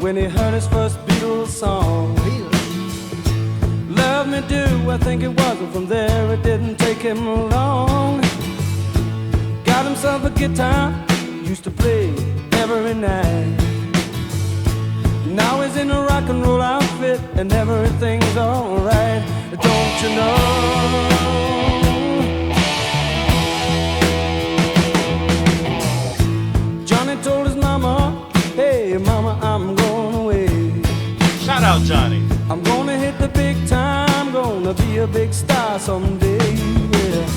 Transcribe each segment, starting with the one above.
when he heard his first Beatles song. Love Me Do, I think it was, and from there it didn't take him long. Got himself a guitar, used to play every night. Now he's in a rock and roll outfit and everything's alright. Don't you know? Johnny told his mama, hey mama, I'm going away. Shout out Johnny. I'm gonna hit the big time, gonna be a big star someday, yeah.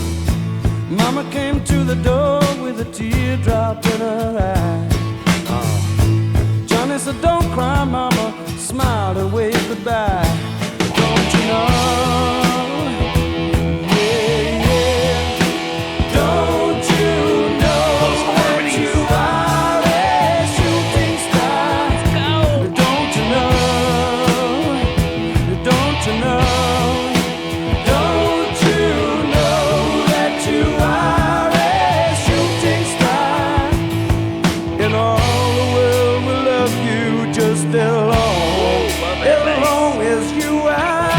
Mama came to the door with a teardrop in her eye. Johnny said, don't cry, mama, smiled and waved goodbye. Don't you know? Yeah, yeah. Don't you know that you are a shooting star? Don't you know? Don't you know? Don't you know that you are a shooting star? In all the world will love you just as long as you are.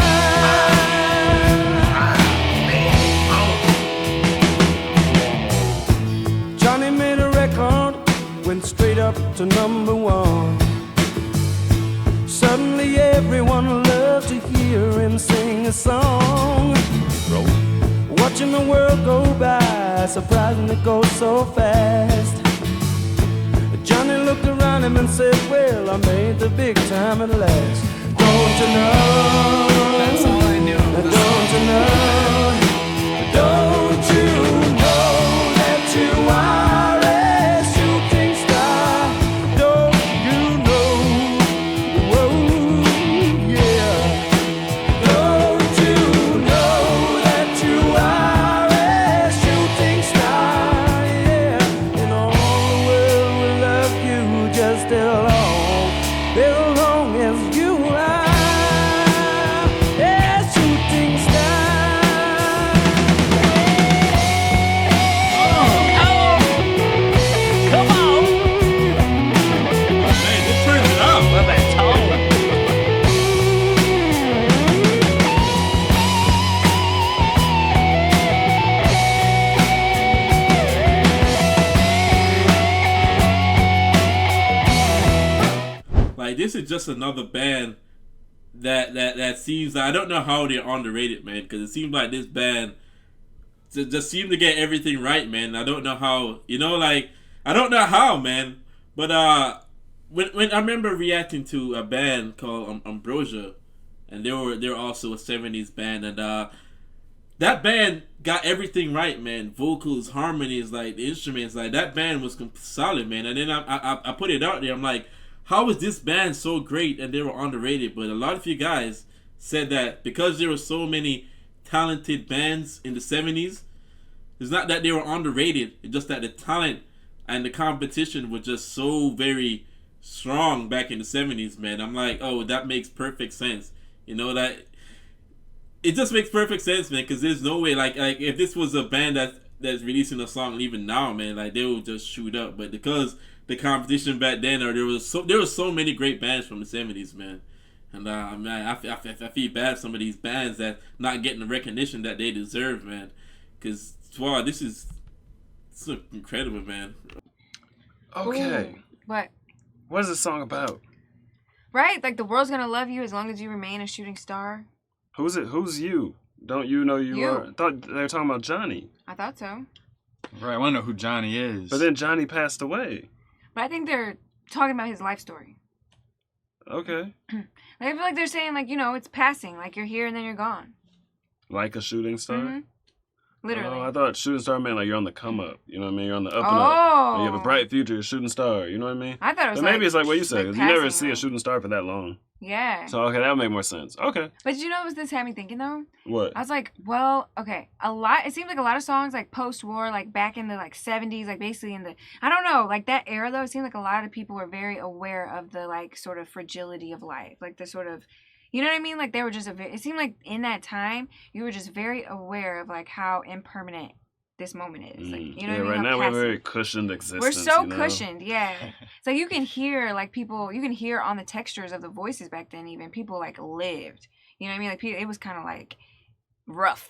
Johnny made a record, went straight up to #1. Suddenly everyone loved to hear him sing a song. Watching the world go by, surprising it goes so fast. Johnny looked around him and said, well, I made the big time at last. Don't you know? That's all I knew. Don't you know? Don't you know that you are a shooting star? Don't you know? Whoa, yeah. Don't you know that you are a shooting star? Yeah. And all the world will love you just as long as you are a shooting star. Come on. Man, just turn it up. What that tone? Like, this is just another band that seems, I don't know how they're underrated, man, because it seems like this band just seem to get everything right, man. I don't know how, like, I don't know how, man. But when I remember reacting to a band called Ambrosia, and they were also a '70s band, and that band got everything right, man. Vocals, harmonies, like the instruments, like that band was solid, man. And then I put it out there. I'm like, how is this band so great and they were underrated? But a lot of you guys said that because there were so many talented bands in the '70s, it's not that they were underrated. It's just that the talent and the competition was just so very strong back in the '70s, man. I'm like, oh, that makes perfect sense. That it just makes perfect sense, man. Because there's no way, like if this was a band that's releasing a song even now, man, like they would just shoot up. But because the competition back then, or there was so many great bands from the '70s, man. And man, I feel bad for some of these bands that not getting the recognition that they deserve, man. Because wow, this is incredible, man. Okay. Ooh, what? What is this song about? Right? Like the world's gonna love you as long as you remain a shooting star. Who's it? Who's you? Don't you know you are? I thought they were talking about Johnny. I thought so. Right, I want to know who Johnny is. But then Johnny passed away. But I think they're talking about his life story. Okay. Like, I feel like they're saying, like, it's passing. Like, you're here and then you're gone. Like a shooting star? Mm-hmm. Literally. Oh, I thought shooting star meant like you're on the come up. You know what I mean? You're on the up and up. You have a bright future, you're a shooting star. You know what I mean? I thought it was but maybe it's like what you said, because you never see a right? shooting star for that long. Yeah. So, okay, that would make more sense. Okay. But what this had me thinking, though? What? I was like, well, okay, it seems like a lot of songs, like, post-war, like, back in the, like, 70s, like, basically in the, I don't know, like, that era, though, it seemed like a lot of people were very aware of the, like, sort of fragility of life. Like, the sort of, you know what I mean? Like, they were just, it seemed like in that time, you were just very aware of, like, how impermanent this moment is. Like, you know yeah, what I mean? right How now we're passive. very cushioned existence. We're so you know? cushioned, yeah. So you can hear like people, you can hear on the textures of the voices back then. Even people like lived. You know what I mean? Like it was kind of like rough.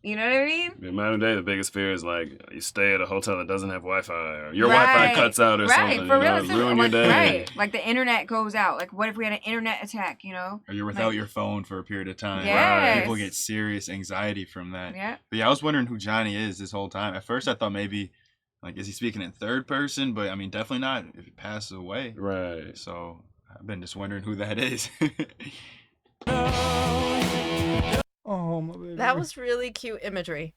You know what I mean? In modern day, the biggest fear is like you stay at a hotel that doesn't have Wi-Fi, or your Right. Wi-Fi cuts out, or Right, something. for you real. know, It's ruin your like, day. right. Like the internet goes out. Like what if we had an internet attack? You know? Or you're without your phone for a period of time. Yes. People get serious anxiety from that. Yeah. But yeah, I was wondering who Johnny is this whole time. At first, I thought maybe, like, is he speaking in third person? But I mean, definitely not if he passes away. Right. So I've been just wondering who that is. Oh my baby. That was really cute imagery.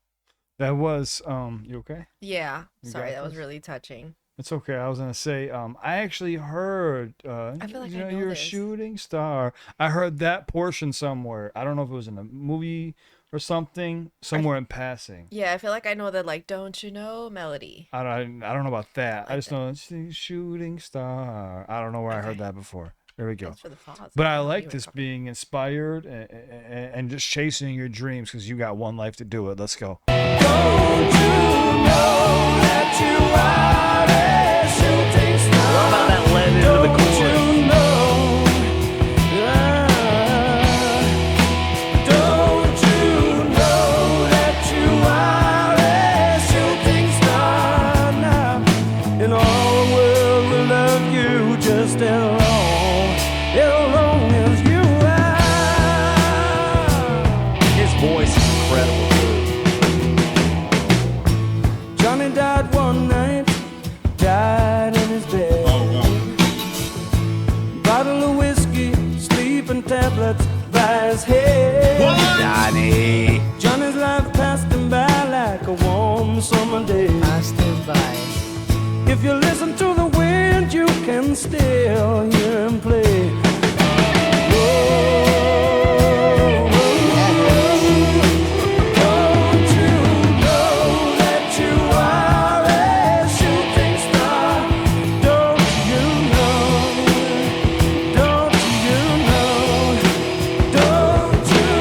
That was you okay? Yeah. You Sorry, got that was this? really touching. It's okay. I was gonna say, I actually heard, I feel like I know you're a this. shooting star. I heard that portion somewhere. I don't know if it was in a movie or something, somewhere in passing. Yeah, I feel like I know the like "Don't You Know" melody. I don't know about that. I Like just know it's the shooting star. I don't know where I heard Okay. that before. There we go. Thanks for the pause. But I thought like you were this talking. being inspired and just chasing your dreams because you got one life to do it. Let's go. Don't you know that you are a shooting star? How about that led into the Don't chorus? you know? Don't you know that you are a shooting star now? And all the world will love you just as long as you are. His voice is incredible. Johnny died one night, died in his bed. Bottle of whiskey, sleeping tablets by his head. Johnny. Johnny's life passed him by like a warm summer day. Passed him by. If you listen to the wind, you can still hear him play. Don't you know that you are a shooting star? Don't you know? Don't you know? Don't you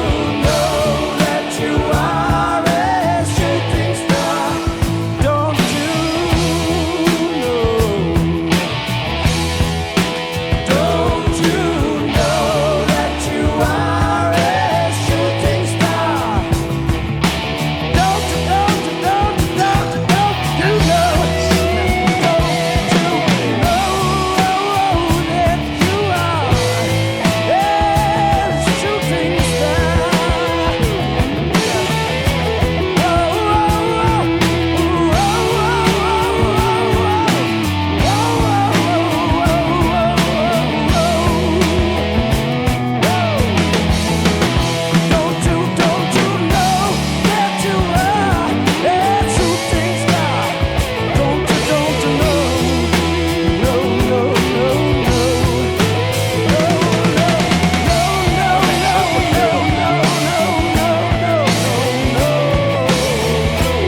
know that you are a shooting star? Don't you know? Don't you know that you are a shooting star? Don't you know? Don't you know? Don't you know that you are a shooting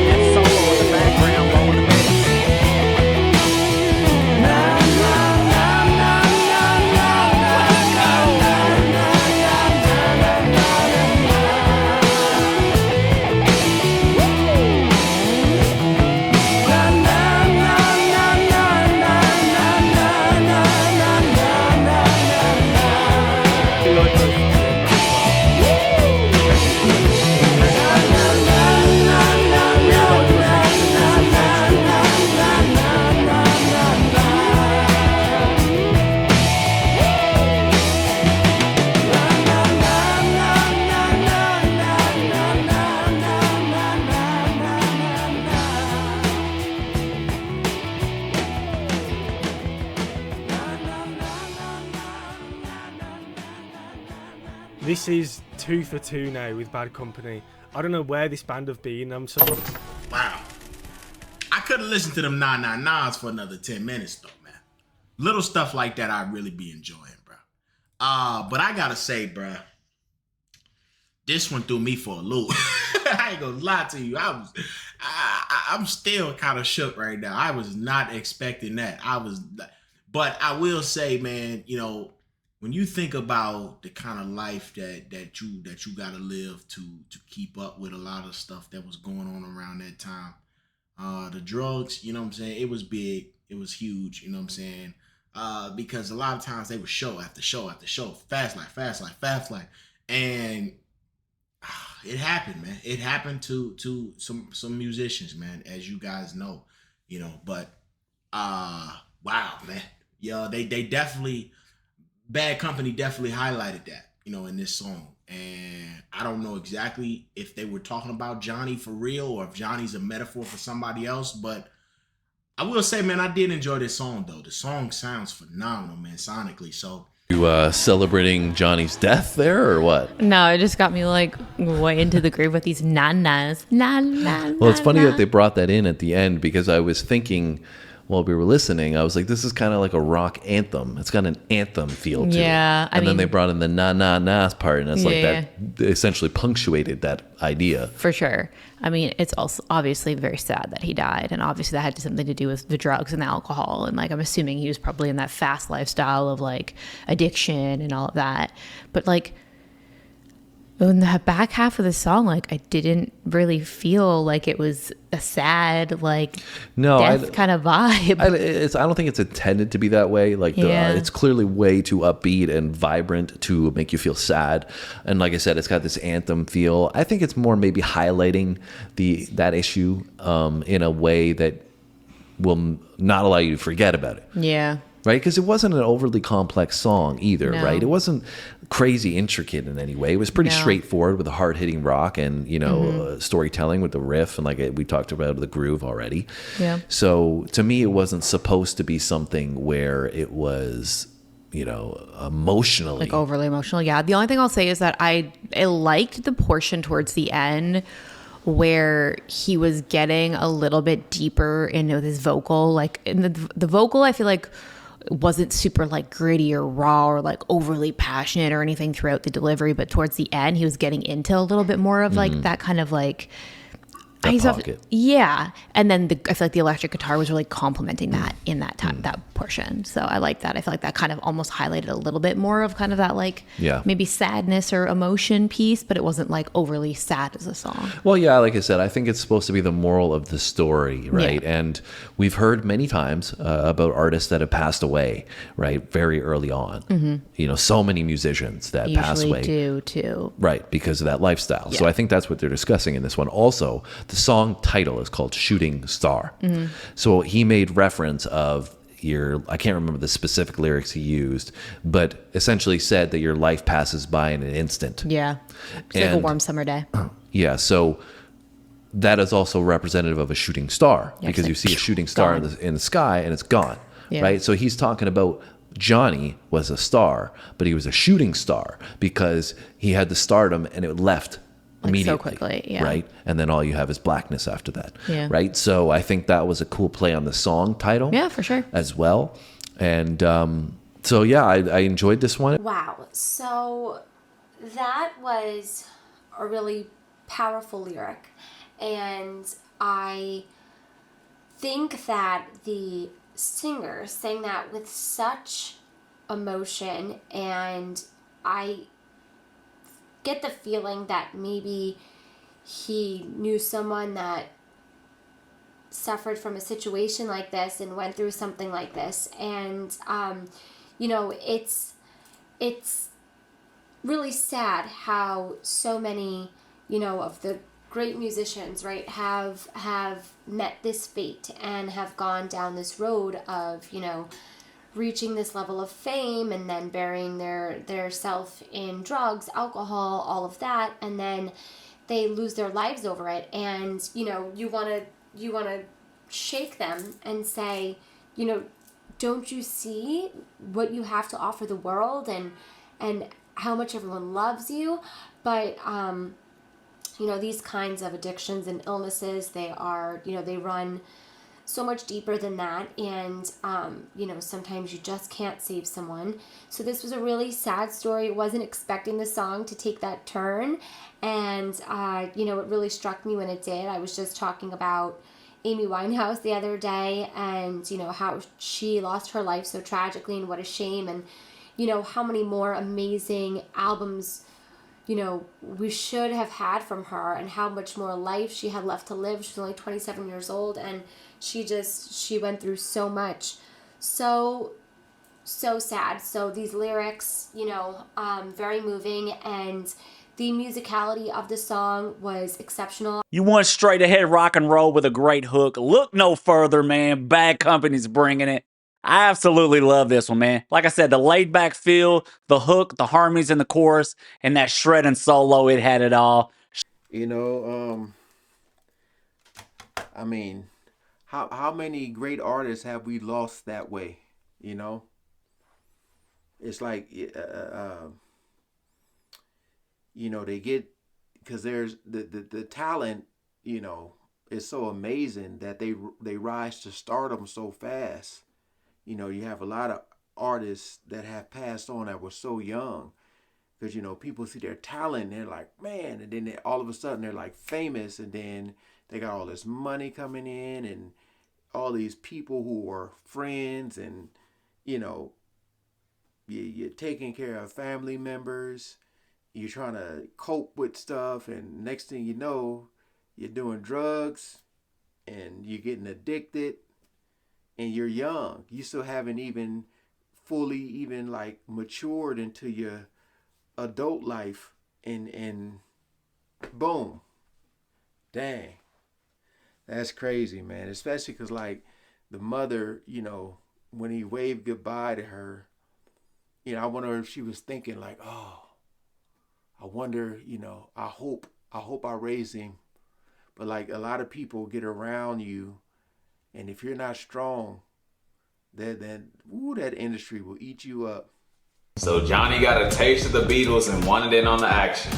That solo in the background blowing the bass. This is 2 for 2 now with Bad Company. I don't know where this band have been. I'm so Wow. I could have listened to them 999s for another 10 minutes though, man. Little stuff like that I really be enjoying, bro. But I gotta say, bro, this one threw me for a loop. I ain't gonna lie to you. I'm still kind of shook right now. I was not expecting that. But I will say, man, you know, when you think about the kind of life that you gotta live to keep up with a lot of stuff that was going on around that time, The drugs, you know what I'm saying? It was big. It was huge, you know what I'm saying? Because a lot of times they would show after show after show, fast life. And it happened, man. It happened to some musicians, man, as you guys know, you know, but wow, man. Yeah, they definitely, Bad Company definitely highlighted that, you know, in this song. And I don't know exactly if they were talking about Johnny for real or if Johnny's a metaphor for somebody else, but I will say, man, I did enjoy this song though. The song sounds phenomenal, man, sonically. So You celebrating Johnny's death there or what? No, it just got me like way into the groove with these nanas. Well, it's funny that they brought that in at the end because I was thinking while we were listening, I was like, this is kind of like a rock anthem. It's got an anthem feel to it. Yeah. And then they brought in the na part, and it's like Yeah. that essentially punctuated that idea. For sure. I mean, it's also obviously very sad that he died. And obviously that had something to do with the drugs and the alcohol. And like, I'm assuming he was probably in that fast lifestyle of like addiction and all of that. But like, in the back half of the song, like I didn't really feel like it was a sad, like death kind of vibe. I don't think it's intended to be that way. Like it's clearly way too upbeat and vibrant to make you feel sad. And like I said, it's got this anthem feel. I think it's more maybe highlighting that issue in a way that will not allow you to forget about it. Yeah. Right? Because it wasn't an overly complex song either, No. right? It wasn't crazy intricate in any way. It was pretty straightforward with a hard-hitting rock and, you know, storytelling with the riff. And like we talked about the groove already. Yeah. So to me, it wasn't supposed to be something where it was, you know, emotionally. Like overly emotional. Yeah. The only thing I'll say is that I liked the portion towards the end where he was getting a little bit deeper into his vocal. Like in the vocal, I feel like wasn't super like gritty or raw or like overly passionate or anything throughout the delivery, but towards the end he was getting into a little bit more of like that kind of like pocket. Yeah. And then I feel like the electric guitar was really complementing that in that time, that portion. So I like that. I feel like that kind of almost highlighted a little bit more of kind of that like maybe sadness or emotion piece, but it wasn't like overly sad as a song. Well, yeah, like I said, I think it's supposed to be the moral of the story, right? Yeah. And we've heard many times about artists that have passed away, right, very early on. Mm-hmm. You know, so many musicians that pass away. Usually do too. Right, because of that lifestyle. Yeah. So I think that's what they're discussing in this one. Also, the song title is called Shooting Star. Mm-hmm. So he made reference of I can't remember the specific lyrics he used, but essentially said that your life passes by in an instant. Yeah. It's like a warm summer day. Yeah, so that is also representative of a shooting star because you see a shooting star in the sky and it's gone, right? So he's talking about Johnny was a star, but he was a shooting star because he had the stardom and it left Like immediately, so quickly, right? And then all you have is blackness after that, Yeah. right? So I think that was a cool play on the song title, Yeah, for sure. as well. And so yeah, I enjoyed this one. Wow. So that was a really powerful lyric. And I think that the singer sang that with such emotion, and I get the feeling that maybe he knew someone that suffered from a situation like this and went through something like this. And you know, it's really sad how so many, you know, of the great musicians, right, have met this fate and have gone down this road of, you know, reaching this level of fame and then burying their self in drugs, alcohol, all of that, and then they lose their lives over it. And, you know, you want to shake them and say, you know, don't you see what you have to offer the world and how much everyone loves you? But you know, these kinds of addictions and illnesses, they are, you know, they run so much deeper than that. And, you know, sometimes you just can't save someone. So this was a really sad story. I wasn't expecting the song to take that turn. And, you know, it really struck me when it did. I was just talking about Amy Winehouse the other day and, you know, how she lost her life so tragically and what a shame. And, you know, how many more amazing albums, you know, we should have had from her, and how much more life she had left to live. She's only 27 years old, and she went through so much. So sad. So these lyrics, you know, very moving, and the musicality of the song was exceptional. You want straight ahead rock and roll with a great hook? Look no further, man. Bad Company's bringing it. I absolutely love this one, man. Like I said, the laid back feel, the hook, the harmonies in the chorus, and that shredding solo, it had it all. You know, I mean, how many great artists have we lost that way? You know, it's like, you know, they get, because there's the talent, you know, is so amazing that they rise to stardom so fast. You know, you have a lot of artists that have passed on that were so young, because, you know, people see their talent and they're like, man, and then all of a sudden they're like famous, and then they got all this money coming in and all these people who are friends, and, you know, you're taking care of family members, you're trying to cope with stuff, and next thing you know, you're doing drugs and you're getting addicted. And you're young. You still haven't even fully even like matured into your adult life, and boom. Dang. That's crazy, man. Especially because like the mother, you know, when he waved goodbye to her, you know, I wonder if she was thinking like, oh, I wonder, you know, I hope I raise him. But like a lot of people get around you, and if you're not strong, then that industry will eat you up. So Johnny got a taste of the Beatles and wanted in on the action.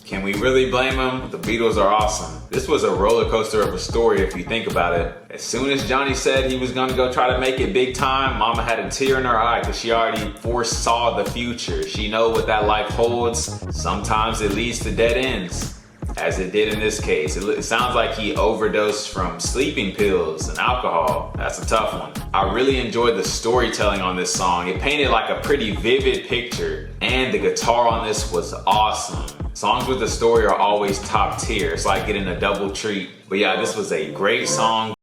Can we really blame him? The Beatles are awesome. This was a roller coaster of a story if you think about it. As soon as Johnny said he was gonna go try to make it big time, Mama had a tear in her eye because she already foresaw the future. She know what that life holds. Sometimes it leads to dead ends, as it did in this case. It sounds like he overdosed from sleeping pills and alcohol. That's a tough one. I really enjoyed the storytelling on this song. It painted like a pretty vivid picture, and the guitar on this was awesome. Songs with a story are always top tier. It's like getting a double treat. But yeah, this was a great song.